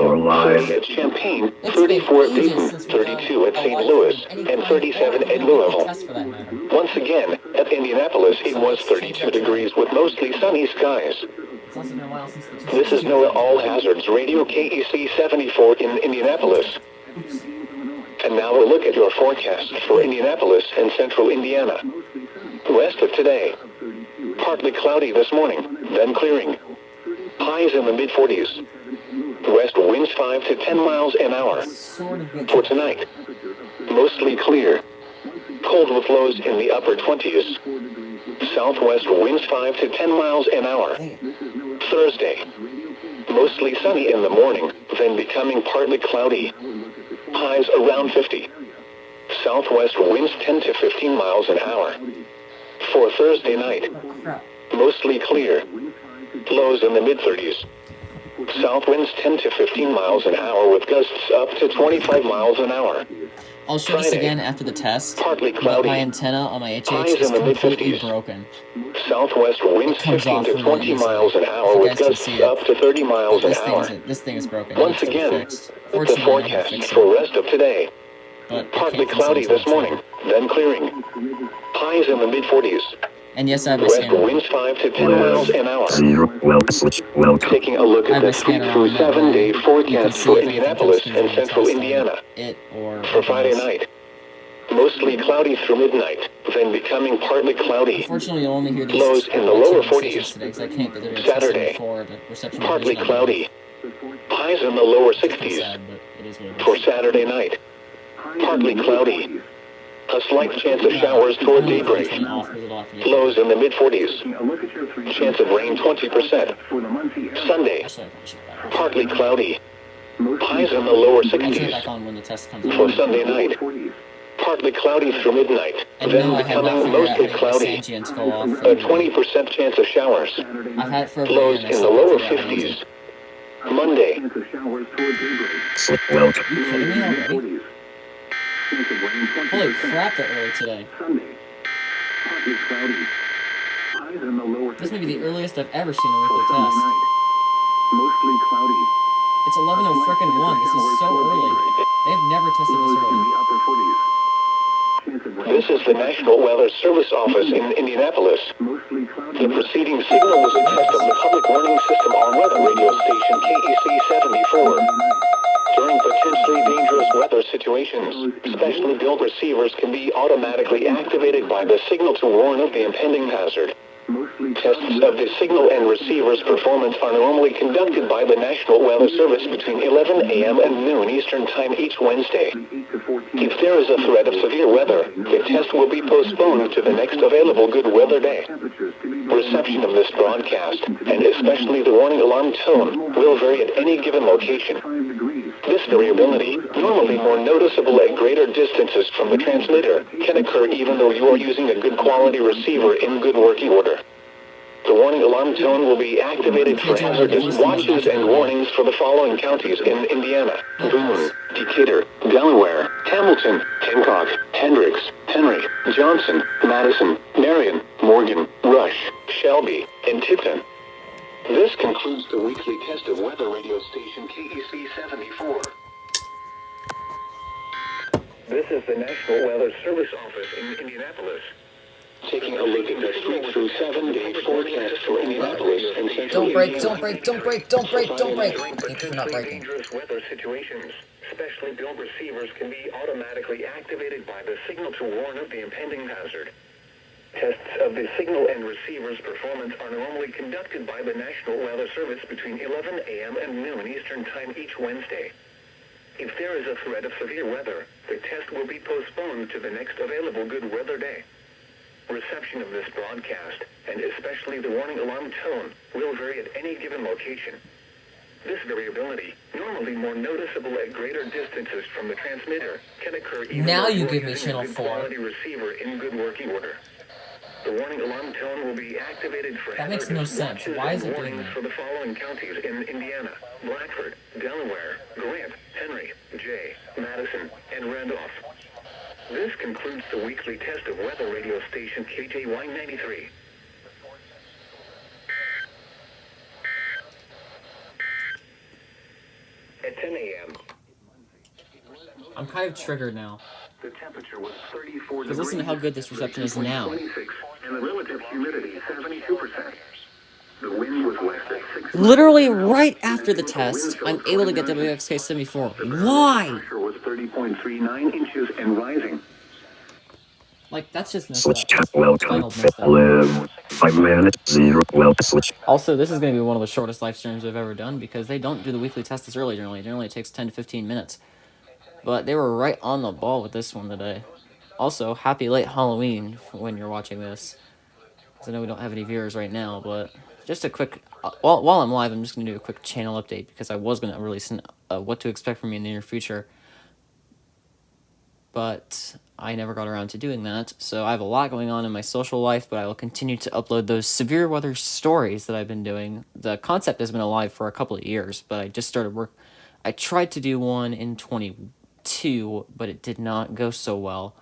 30 at Champaign, 34 at Dayton, 32 at St. Louis, and 37 at Louisville. Once again, at Indianapolis, it was 32 degrees with mostly sunny skies. This is NOAA All Hazards Radio KEC 74 in Indianapolis. And now a look at your forecast for Indianapolis and central Indiana. West of today. Partly cloudy this morning, then clearing. Highs in the mid-40s. West winds 5 to 10 miles an hour. For tonight, mostly clear. Cold with lows in the upper 20s. Southwest winds 5 to 10 miles an hour. Thursday, mostly sunny in the morning, then becoming partly cloudy. Highs around 50. Southwest winds 10 to 15 miles an hour. For Thursday night, mostly clear. Lows in the mid-30s. South winds 10 to 15 miles an hour with gusts up to 25 miles an hour. I'll show this again after the test, partly cloudy. But my antenna on my HH is completely broken. Southwest winds 15 to 20 miles an hour with gusts up to 30 miles an hour. This thing is broken. Once again, the forecast for rest of today. Partly cloudy this morning, then clearing. Highs in the mid-40s. And yes, I have my West scanner. winds 5 to 10 miles an hour. Taking a look at the 3 through 7 day forecast for Indianapolis and central Indiana. For Friday night, mostly cloudy through midnight, then becoming partly cloudy. Unfortunately, you'll only hear these lows in the lower 40s. Today, Saturday, partly cloudy. Highs in the lower 60s. For Saturday night, partly cloudy. A slight chance of showers toward daybreak. Lows in the mid-40s. Chance of rain 20%. Sunday, partly cloudy. Highs in the lower 60s. For Sunday night, partly cloudy through midnight, then becoming mostly cloudy. A 20% chance of showers. Lows in the lower 50s. Monday. Holy crap, they're early today. This may be the earliest I've ever seen a weekly test. It's 11:01. This is so early. They've never tested this early. This is the National Weather Service Office in Indianapolis. The preceding signal was a test of the public warning system on weather radio station KEC 74. During potentially dangerous weather situations, specially built receivers can be automatically activated by the signal to warn of the impending hazard. Tests of the signal and receiver's performance are normally conducted by the National Weather Service between 11 a.m. and noon Eastern Time each Wednesday. If there is a threat of severe weather, the test will be postponed to the next available good weather day. Reception of this broadcast, and especially the warning alarm tone, will vary at any given location. This variability, normally more noticeable at greater distances from the transmitter, can occur even though you are using a good quality receiver in good working order. The warning alarm tone will be activated for hazardous watches and warnings for the following counties in Indiana: Boone, Decatur, Delaware, Hamilton, Hancock, Hendricks, Henry, Johnson, Madison, Marion, Morgan, Rush, Shelby, and Tipton. This concludes the weekly test of weather radio station KEC 74. This is the National Weather Service Office in Indianapolis. Taking a look at the 3 through 7 day forecast for Indianapolis and central Indiana. Don't break. Thank you for not breaking. Dangerous weather situations. Specially built receivers can be automatically activated by the signal to warn of the impending hazard. Tests of the signal and receiver's performance are normally conducted by the National Weather Service between 11 a.m. and noon Eastern Time each Wednesday. If there is a threat of severe weather, the test will be postponed to the next available good weather day. Reception of this broadcast, and especially the warning alarm tone, will vary at any given location. This variability, normally more noticeable at greater distances from the transmitter, can occur even now though you you are give me using channel a good 4. quality receiver in good working order. The warning alarm tone will be activated for That makes no sense. Why is it doing warnings that? for the following counties in Indiana: Blackford, Delaware, Grant, Henry, Jay, Madison, and Randolph. This concludes the weekly test of weather radio station KJY 93. At 10 a.m., I'm kind of triggered now. the temperature was 34 Because listen to how good this reception is now. 26, and the relative humidity 72%. The wind was west at 6. Literally right after the test, I'm able to get WXK74. Why? Pressure was 30.39 inches and rising. Like, that's just messed Switch up. chat That's welcome. final messed up. Live 5 minutes 0 well switch. Also, this is going to be one of the shortest live streams I've ever done because they don't do the weekly test this early generally. Generally, it takes 10 to 15 minutes. But they were right on the ball with this one today. Also, happy late Halloween when you're watching this. Because I know we don't have any viewers right now, but just a quick... while I'm live, I'm just going to do a quick channel update because I was going to release what to expect from me in the near future. But I never got around to doing that, so I have a lot going on in my social life, but I will continue to upload those severe weather stories that I've been doing. The concept has been alive for a couple of years, but I just started work. I tried to do one in 22, but it did not go so well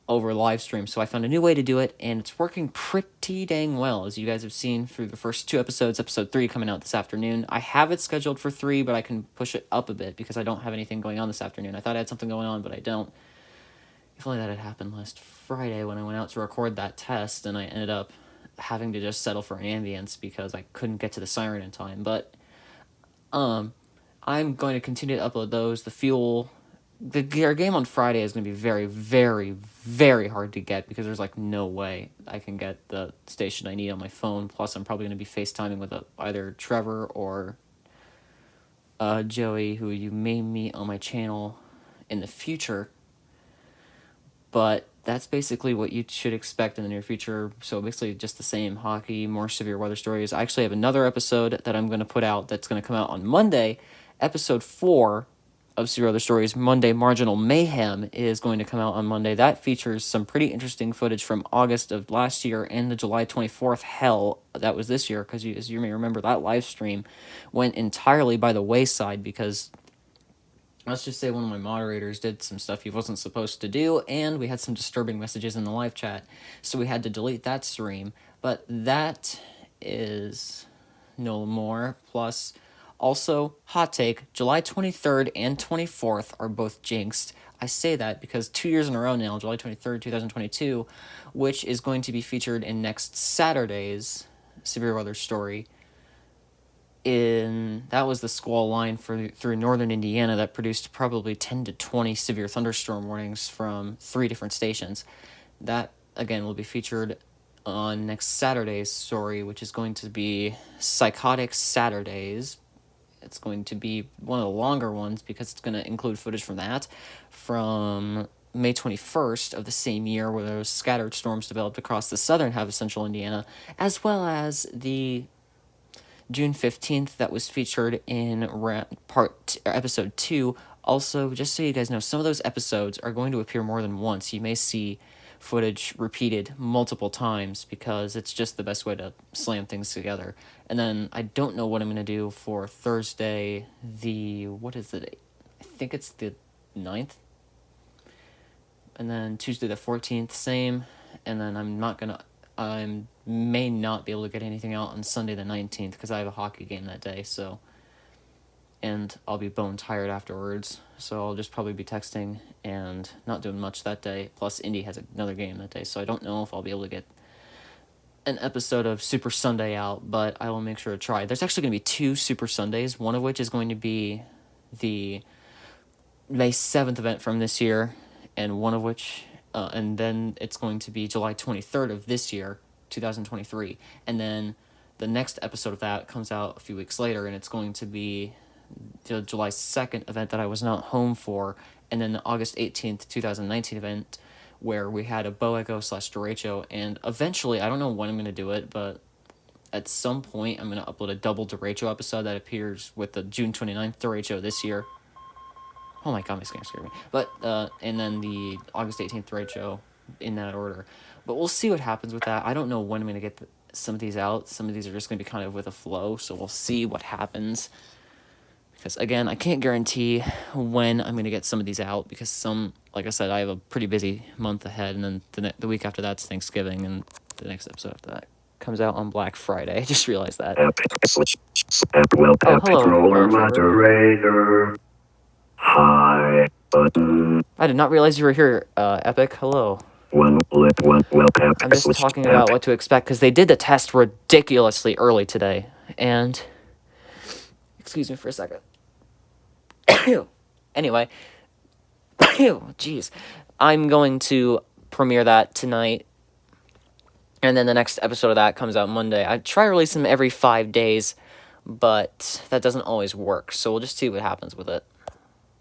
over live stream, so I found a new way to do it, and it's working pretty dang well, as you guys have seen through the first 2 episodes. Episode 3 coming out this afternoon. I have it scheduled for 3, but I can push it up a bit because I don't have anything going on this afternoon. I thought I had something going on, but I don't. If only that had happened last Friday when I went out to record that test, and I ended up having to just settle for an ambience because I couldn't get to the siren in time. But I'm going to continue to upload those. Our game on Friday is going to be very, very, very hard to get because there's like no way I can get the station I need on my phone. Plus, I'm probably going to be FaceTiming with either Trevor or Joey, who you may meet on my channel in the future. But that's basically what you should expect in the near future. So basically just the same hockey, more severe weather stories. I actually have another episode that I'm going to put out that's going to come out on Monday. Episode 4 of Severe Weather Stories, Monday Marginal Mayhem, is going to come out on Monday. That features some pretty interesting footage from August of last year and the July 24th hell that was this year. Because as you may remember, that live stream went entirely by the wayside because... let's just say one of my moderators did some stuff he wasn't supposed to do, and we had some disturbing messages in the live chat, so we had to delete that stream. But that is no more. Plus, also, hot take, July 23rd and 24th are both jinxed. I say that because 2 years in a row now, July 23rd, 2022, which is going to be featured in next Saturday's Severe Weather Story, that was the squall line through northern Indiana that produced probably 10 to 20 severe thunderstorm warnings from 3 different stations. That, again, will be featured on next Saturday's story, which is going to be Psychotic Saturdays. It's going to be one of the longer ones because it's going to include footage from that, from May 21st of the same year, where those scattered storms developed across the southern half of central Indiana, as well as the June 15th that was featured in episode 2. Also, just so you guys know, some of those episodes are going to appear more than once. You may see footage repeated multiple times because it's just the best way to slam things together. And then I don't know what I'm going to do for Thursday, what is it? I think it's the 9th. And then Tuesday the 14th, same. And then I may not be able to get anything out on Sunday the 19th because I have a hockey game that day, so... and I'll be bone tired afterwards, so I'll just probably be texting and not doing much that day. Plus, Indy has another game that day, so I don't know if I'll be able to get an episode of Super Sunday out, but I will make sure to try. There's actually going to be 2 Super Sundays, one of which is going to be the May 7th event from this year, and one of which... and then it's going to be July 23rd of this year, 2023. And then the next episode of that comes out a few weeks later, and it's going to be the July 2nd event that I was not home for, and then the August 18th, 2019 event, where we had a Boecho/Derecho, and eventually, I don't know when I'm going to do it, but at some point, I'm going to upload a double Derecho episode that appears with the June 29th Derecho this year. Oh my god, my scanner scared me. But, and then the August 18th Derecho in that order. But we'll see what happens with that. I don't know when I'm going to get some of these out. Some of these are just going to be kind of with a flow, so we'll see what happens. Because, again, I can't guarantee when I'm going to get some of these out, because like I said, I have a pretty busy month ahead, and then the week after that's Thanksgiving, and the next episode after that comes out on Black Friday. I just realized that. Epic Switch. Well, Oh, Epic hello, Roller Trevor. Moderator. Hi, button. I did not realize you were here, Epic. Hello. One. Well, Epic I'm just Switch. talking about Epic. what to expect because they did the test ridiculously early today. And excuse me for a second. Anyway, jeez, I'm going to premiere that tonight, and then the next episode of that comes out Monday. I try to release them every 5 days, but that doesn't always work. So we'll just see what happens with it.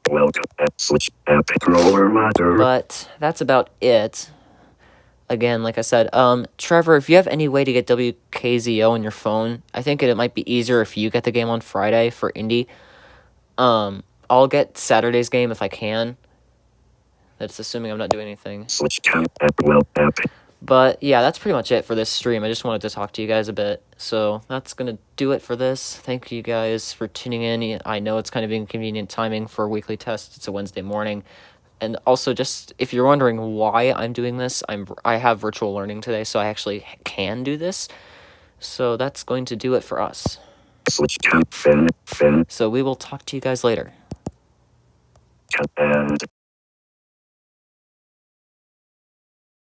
Welcome. Switch. Epic Roller Moderator. But that's about it. Again, like I said, Trevor, if you have any way to get WKZO on your phone, I think it might be easier if you get the game on Friday for Indy. I'll get Saturday's game if I can. That's assuming I'm not doing anything. Switch count. Well, Epic. But yeah, that's pretty much it for this stream. I just wanted to talk to you guys a bit. So that's going to do it for this. Thank you guys for tuning in. I know it's kind of inconvenient timing for a weekly test. It's a Wednesday morning. And also, just if you're wondering why I'm doing this, I have virtual learning today, so I actually can do this. So that's going to do it for us. Switch count. Fan. So we will talk to you guys later. And